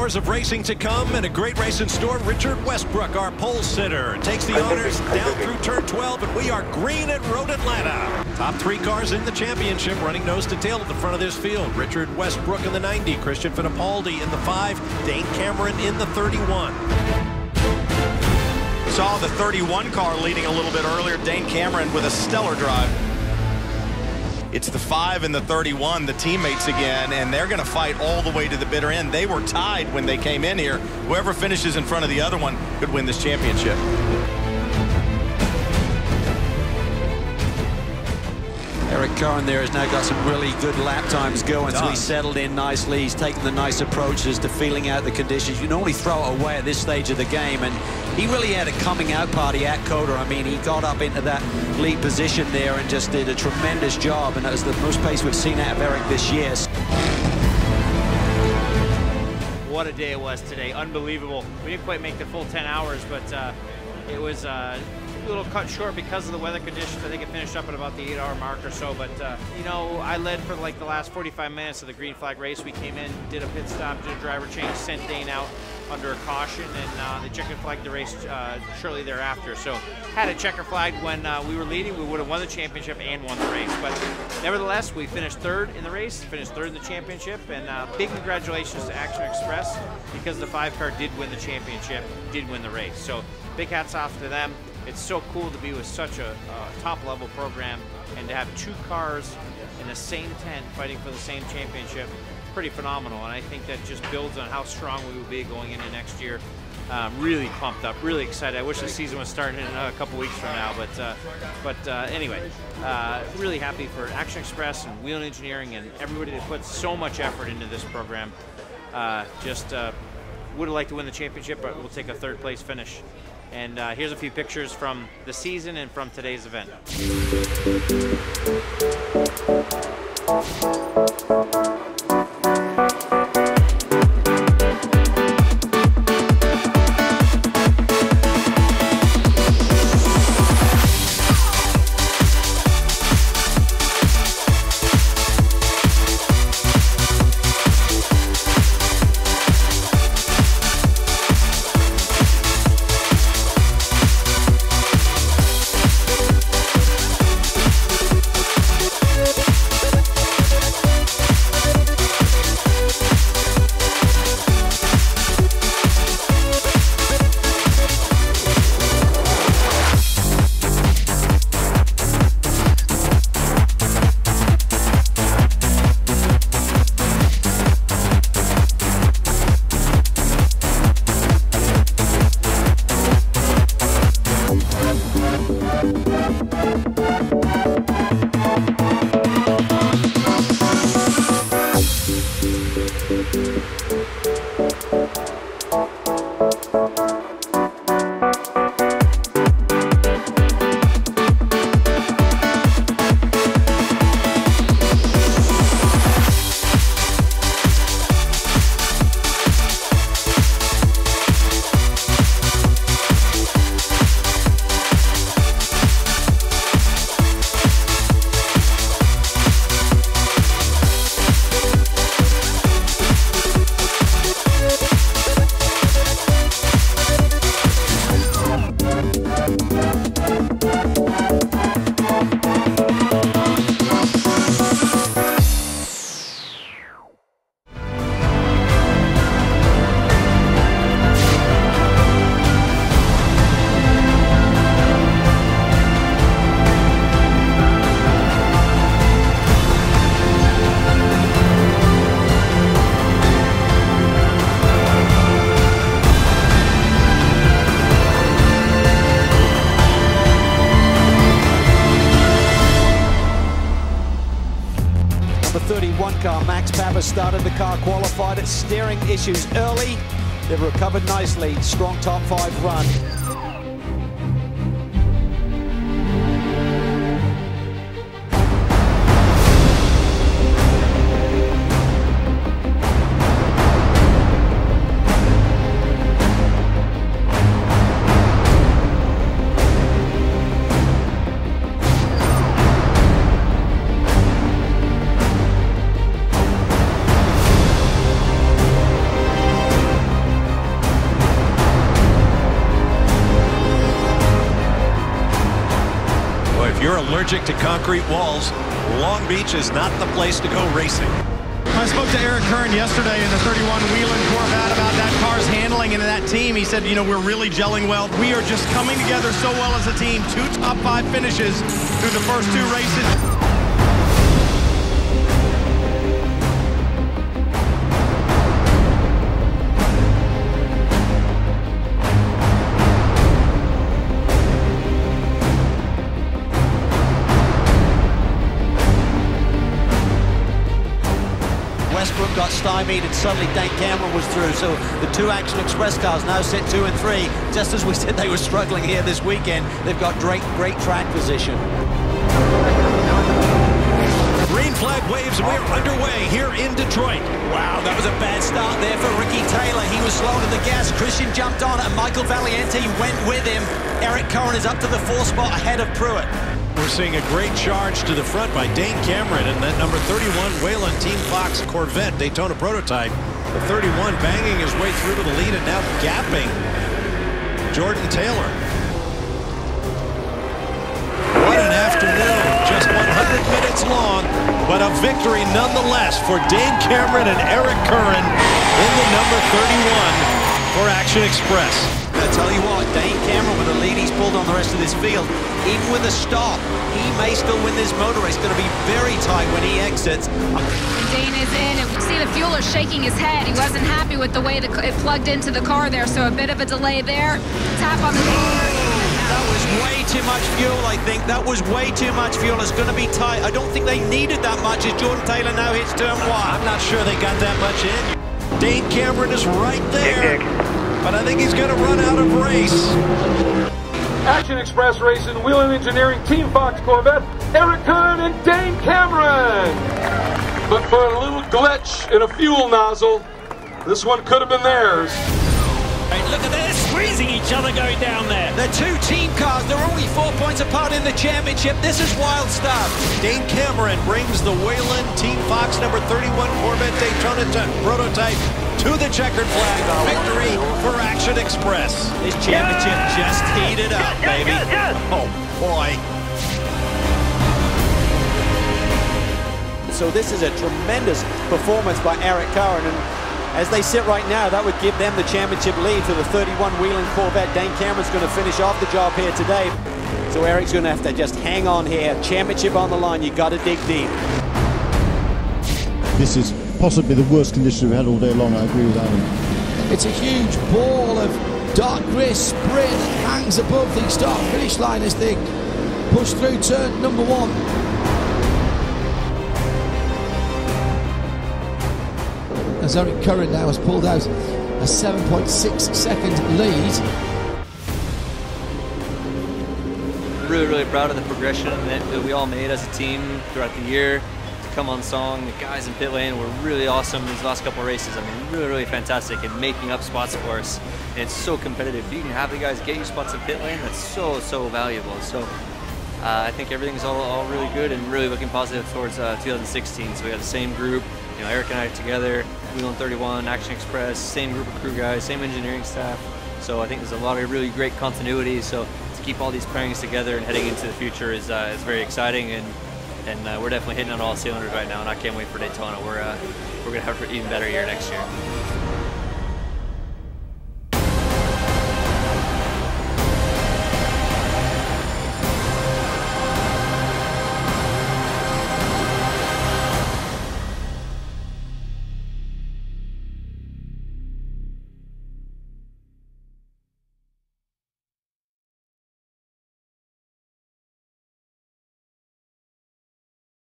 hours of racing to come and a great race in store. Richard Westbrook, our pole sitter, takes the honors down through turn 12, and we are green at Road Atlanta. Top 3 cars in the championship, running nose to tail at the front of this field. Richard Westbrook in the 90, Christian Fittipaldi in the 5, Dane Cameron in the 31. Saw the 31 car leading a little bit earlier. Dane Cameron with a stellar drive. It's the 5 and the 31, the teammates again, and they're going to fight all the way to the bitter end. They were tied when they came in here. Whoever finishes in front of the other one could win this championship. Eric Cohen there has now got some really good lap times going, so he's settled in nicely. He's taken the nice approaches to feeling out the conditions. You normally throw it away at this stage of the game, and he really had a coming out party at COTA. I mean, he got up into that lead position there and just did a tremendous job, and that was the most pace we've seen out of Eric this year. What a day it was today. Unbelievable. We didn't quite make the full 10 hours, but it was a little cut short because of the weather conditions. I think it finished up at about the 8-hour mark or so, but you know, I led for like the last 45 minutes of the green flag race. We came in, did a pit stop, did a driver change, sent Dane out under a caution, and they checker flagged the race shortly thereafter. So had a checker flag when we were leading, we would have won the championship and won the race. But nevertheless, we finished 3rd in the race, finished 3rd in the championship, and big congratulations to Action Express, because the 5 car did win the championship, did win the race. So big hats off to them. It's so cool to be with such a top-level program and to have 2 cars in the same tent fighting for the same championship. Pretty phenomenal, and I think that just builds on how strong we will be going into next year. Really pumped up, really excited. I wish the season was starting in a couple weeks from now, but anyway, really happy for Action Express and Whelen Engineering and everybody that puts so much effort into this program. Would have liked to win the championship, but we'll take a 3rd place finish. And here's a few pictures from the season and from today's event. The 31 car, Max Pappas, started the car, qualified it, steering issues early. They've recovered nicely, strong top 5 run. allergic to concrete walls, Long Beach is not the place to go racing. I spoke to Eric Kern yesterday in the 31 Whelen Corvette about that car's handling and that team. He said, you know, we're really gelling well. We are just coming together so well as a team. 2 top 5 finishes through the first 2 races. Westbrook got stymied and suddenly Dane Cameron was through, so the 2 Action Express cars now sit 2 and 3. Just as we said they were struggling here this weekend, they've got great track position. Green flag waves and we're underway here in Detroit. Wow, that was a bad start there for Ricky Taylor. He was slow to the gas. Christian jumped on and Michael Valiente went with him. Eric Curran is up to the 4th spot ahead of Pruitt. We're seeing a great charge to the front by Dane Cameron and that number 31 Whelen Team Fox Corvette Daytona prototype. The 31 banging his way through to the lead and now gapping Jordan Taylor. What an afternoon. Just 100 minutes long, but a victory nonetheless for Dane Cameron and Eric Curran in the number 31 for Action Express. I tell you what, Dane Cameron with the lead he's pulled on the rest of this field, even with a stop, he may still win this motor race. It's going to be very tight when he exits. Dane is in, and we see the fueler shaking his head. He wasn't happy with the way it plugged into the car there, so a bit of a delay there. Tap on the That was way too much fuel, I think. That was way too much fuel. It's going to be tight. I don't think they needed that much as Jordan Taylor now hits turn 1. I'm not sure they got that much in. Dane Cameron is right there, but I think he's going to run out of race. Action Express Racing, Whelen Engineering, Team Fox Corvette, Eric Kern and Dane Cameron. But for a little glitch in a fuel nozzle, this one could have been theirs. Hey, look at this, squeezing each other going down there. The 2 team cars, they're only 4 points apart in the championship. This is wild stuff. Dane Cameron brings the Whelen Team Fox number 31 Corvette Daytona prototype to the checkered flag. Victory for Action Express. This championship just heated up, baby. Oh, boy. So this is a tremendous performance by Eric Curran, and as they sit right now, that would give them the championship lead to the 31 Whelen Corvette. Dane Cameron's going to finish off the job here today. So Eric's going to have to just hang on here. Championship on the line, you got to dig deep. This is possibly the worst condition we've had all day long. I agree with Adam. It's a huge ball of dark grey sprint that hangs above the start-finish line as they push through turn number 1. As Eric Curran now has pulled out a 7.6 second lead. Really proud of the progression that we all made as a team throughout the year. To come on song, the guys in pit lane were really awesome these last couple of races. I mean, really fantastic and making up spots for us. And it's so competitive. You can have the guys get you spots in pit lane. That's so valuable. So I think everything's all really good and really looking positive towards 2016. So we have the same group. You know, Eric and I together, Whelen 31, Action Express, same group of crew guys, same engineering staff. So I think there's a lot of really great continuity. So to keep all these pairings together and heading into the future is very exciting, and we're definitely hitting on all cylinders right now. And I can't wait for Daytona. We're gonna have an even better year next year.